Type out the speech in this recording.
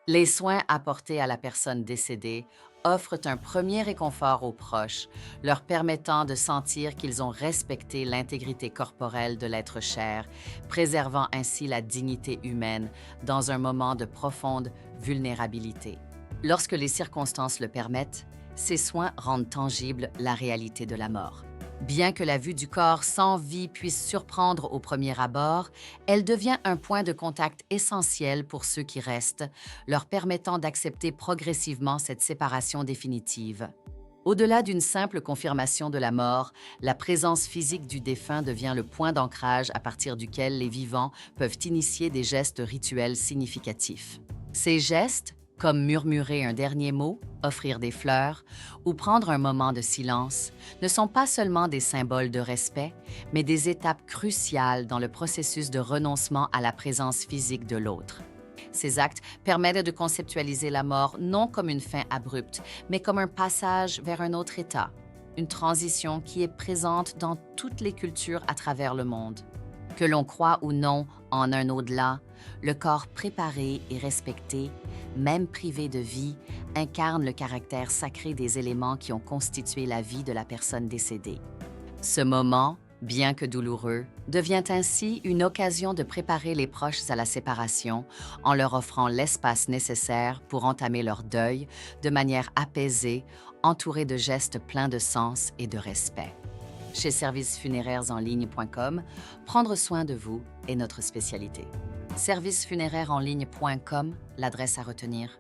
Les soins apportés à la personne décédée offrent un premier réconfort aux proches, leur permettant de sentir qu'ils ont respecté l'intégrité corporelle de l'être cher, préservant ainsi la dignité humaine dans un moment de profonde vulnérabilité. Lorsque les circonstances le permettent, ces soins rendent tangible la réalité de la mort. Bien que la vue du corps sans vie puisse surprendre au premier abord, elle devient un point de contact essentiel pour ceux qui restent, leur permettant d'accepter progressivement cette séparation définitive. Au-delà d'une simple confirmation de la mort, la présence physique du défunt devient le point d'ancrage à partir duquel les vivants peuvent initier des gestes rituels significatifs. Ces gestes, comme murmurer un dernier mot, offrir des fleurs ou prendre un moment de silence, ne sont pas seulement des symboles de respect, mais des étapes cruciales dans le processus de renoncement à la présence physique de l'autre. Ces actes permettent de conceptualiser la mort non comme une fin abrupte, mais comme un passage vers un autre état, une transition qui est présente dans toutes les cultures à travers le monde. Que l'on croit ou non en un au-delà, le corps préparé et respecté, même privé de vie, incarne le caractère sacré des éléments qui ont constitué la vie de la personne décédée. Ce moment, bien que douloureux, devient ainsi une occasion de préparer les proches à la séparation en leur offrant l'espace nécessaire pour entamer leur deuil de manière apaisée, entourée de gestes pleins de sens et de respect. Chez servicesfunérairesen-ligne.com, prendre soin de vous est notre spécialité. Servicesfunérairesen-ligne.com, l'adresse à retenir.